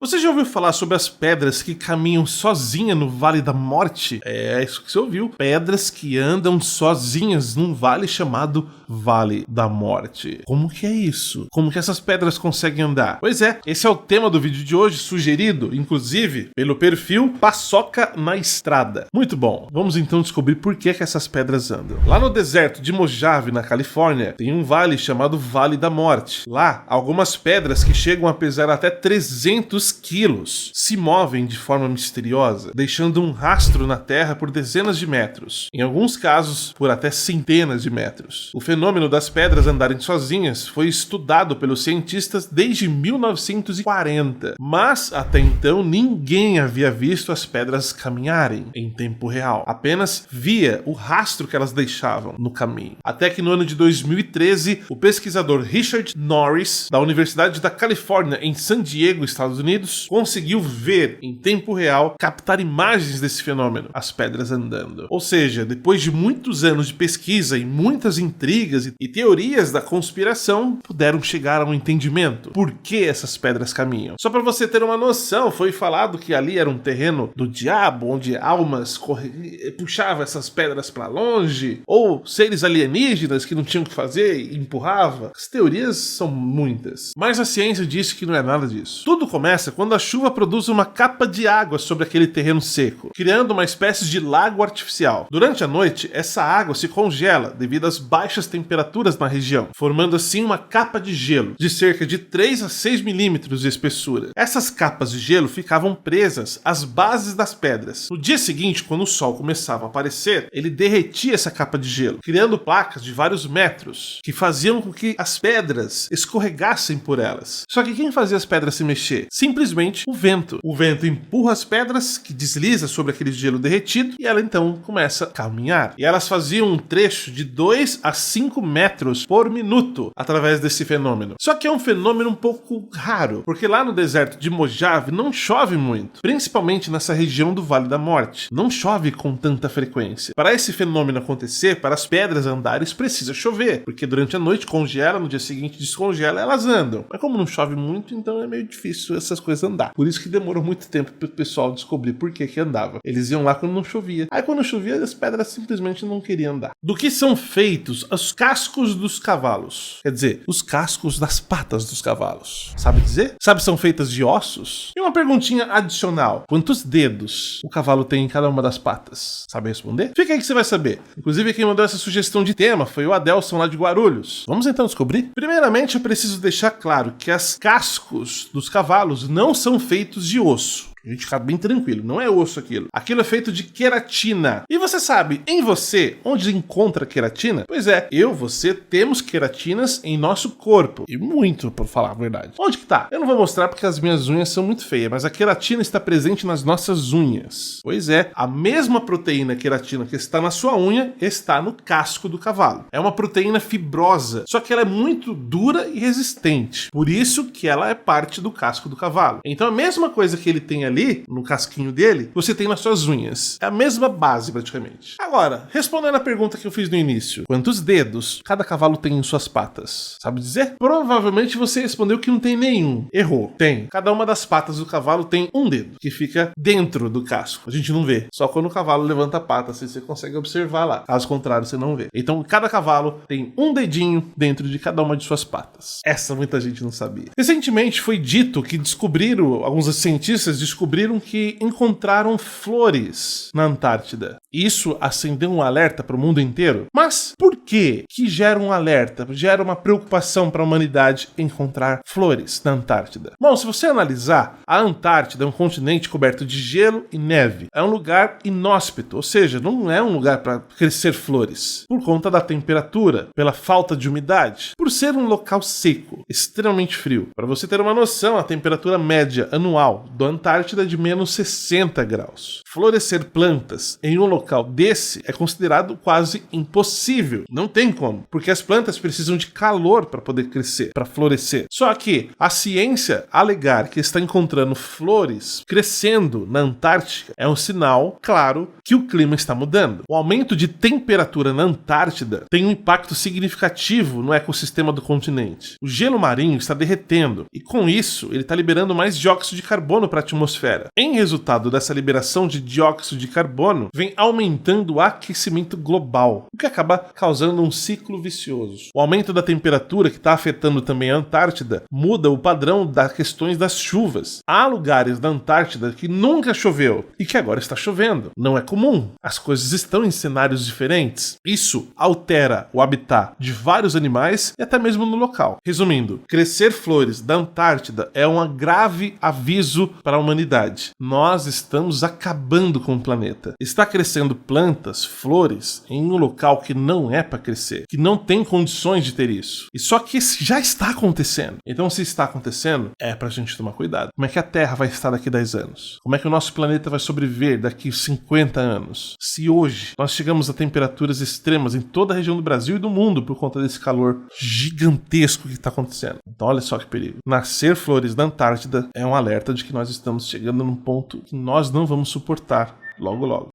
Você já ouviu falar sobre as pedras que caminham sozinhas no Vale da Morte? É isso que você ouviu. Pedras que andam sozinhas num vale chamado Vale da Morte. Como que é isso? Como que essas pedras conseguem andar? Pois é, esse é o tema do vídeo de hoje, sugerido, inclusive, pelo perfil Paçoca na Estrada. Muito bom. Vamos então descobrir por que essas pedras andam. Lá no deserto de Mojave, na Califórnia, tem um vale chamado Vale da Morte. Lá, algumas pedras que chegam a pesar até 300 quilos se movem de forma misteriosa, deixando um rastro na terra por dezenas de metros, em alguns casos por até centenas de metros. O fenômeno das pedras andarem sozinhas foi estudado pelos cientistas desde 1940, mas até então ninguém havia visto as pedras caminharem em tempo real, apenas via o rastro que elas deixavam no caminho. Até que no ano de 2013, o pesquisador Richard Norris, da Universidade da Califórnia em San Diego, Estados Unidos, conseguiu ver em tempo real, captar imagens desse fenômeno, as pedras andando. Ou seja, depois de muitos anos de pesquisa e muitas intrigas e teorias da conspiração, puderam chegar a um entendimento. Por que essas pedras caminham? Só para você ter uma noção, foi falado que ali era um terreno do diabo, onde almas puxavam essas pedras para longe, ou seres alienígenas que não tinham o que fazer e empurrava. As teorias são muitas, mas a ciência disse que não é nada disso. Tudo começa quando a chuva produz uma capa de água sobre aquele terreno seco, criando uma espécie de lago artificial. Durante a noite, essa água se congela devido às baixas temperaturas na região, formando assim uma capa de gelo de cerca de 3 a 6 milímetros de espessura. Essas capas de gelo ficavam presas às bases das pedras. No dia seguinte, quando o sol começava a aparecer, ele derretia essa capa de gelo, criando placas de vários metros, que faziam com que as pedras escorregassem por elas. Só que quem fazia as pedras se mexer? Simplesmente o vento. O vento empurra as pedras, que desliza sobre aquele gelo derretido, e ela então começa a caminhar. E elas faziam um trecho de 2 a 5 metros por minuto através desse fenômeno. Só que é um fenômeno um pouco raro, porque lá no deserto de Mojave não chove muito, principalmente nessa região do Vale da Morte. Não chove com tanta frequência. Para esse fenômeno acontecer, para as pedras andarem, precisa chover, porque durante a noite congela, no dia seguinte descongela, elas andam. Mas como não chove muito, então é meio difícil essas coisas andar. Por isso que demorou muito tempo para o pessoal descobrir por que andava. Eles iam lá quando não chovia. Aí quando chovia, as pedras simplesmente não queriam andar. Do que são feitos os cascos dos cavalos? Quer dizer, os cascos das patas dos cavalos. Sabe dizer? Sabe, são feitas de ossos? E uma perguntinha adicional. Quantos dedos o cavalo tem em cada uma das patas? Sabe responder? Fica aí que você vai saber. Inclusive, quem mandou essa sugestão de tema foi o Adelson lá de Guarulhos. Vamos então descobrir? Primeiramente, eu preciso deixar claro que as cascos dos cavalos não são feitos de osso. A gente fica bem tranquilo, não é osso aquilo. Aquilo é feito de queratina. E você sabe, em você, onde encontra queratina? Pois é, você temos queratinas em nosso corpo. E muito, por falar a verdade. Onde que tá? Eu não vou mostrar porque as minhas unhas são muito feias, mas a queratina está presente nas nossas unhas. Pois é, a mesma proteína queratina que está na sua unha está no casco do cavalo. É uma proteína fibrosa, só que ela é muito dura e resistente. Por isso que ela é parte do casco do cavalo. Então a mesma coisa que ele tem ali, no casquinho dele, você tem nas suas unhas. É a mesma base, praticamente. Agora, respondendo a pergunta que eu fiz no início, quantos dedos cada cavalo tem em suas patas? Sabe dizer? Provavelmente você respondeu que não tem nenhum. Errou. Tem. Cada uma das patas do cavalo tem um dedo, que fica dentro do casco. A gente não vê. Só quando o cavalo levanta a pata, assim, você consegue observar lá. Caso contrário, você não vê. Então, cada cavalo tem um dedinho dentro de cada uma de suas patas. Essa muita gente não sabia. Recentemente foi dito que alguns cientistas descobriram que encontraram flores na Antártida. Isso acendeu um alerta para o mundo inteiro. Mas por que gera um alerta, gera uma preocupação para a humanidade encontrar flores na Antártida? Bom, se você analisar, a Antártida é um continente coberto de gelo e neve. É um lugar inóspito, ou seja, não é um lugar para crescer flores, por conta da temperatura, pela falta de umidade, por ser um local seco, extremamente frio. Para você ter uma noção, a temperatura média anual da Antártida é de menos 60 graus. Florescer plantas em um local desse é considerado quase impossível. Não tem como, porque as plantas precisam de calor para poder crescer, para florescer. Só que a ciência alegar que está encontrando flores crescendo na Antártica é um sinal claro que o clima está mudando. O aumento de temperatura na Antártida tem um impacto significativo no ecossistema do continente. O gelo marinho está derretendo e, com isso, ele está liberando mais dióxido de carbono para a atmosfera. Em resultado dessa liberação de dióxido de carbono, vem aumentando o aquecimento global, o que acaba causando um ciclo vicioso. O aumento da temperatura, que está afetando também a Antártida, muda o padrão das questões das chuvas. Há lugares da Antártida que nunca choveu e que agora está chovendo. Não é comum. As coisas estão em cenários diferentes. Isso altera o habitat de vários animais e até mesmo no local. Resumindo, crescer flores da Antártida é um grave aviso para a humanidade. Nós estamos acabando com o planeta. Está crescendo plantas, flores, em um local que não é para crescer, que não tem condições de ter isso. E só que isso já está acontecendo. Então, se está acontecendo, é pra gente tomar cuidado. Como é que a Terra vai estar daqui a 10 anos? Como é que o nosso planeta vai sobreviver daqui a 50 anos? Se hoje nós chegamos a temperaturas extremas em toda a região do Brasil e do mundo por conta desse calor gigantesco que está acontecendo. Então, olha só que perigo. Nascer flores da Antártida é um alerta de que nós estamos chegando num ponto que nós não vamos suportar logo logo.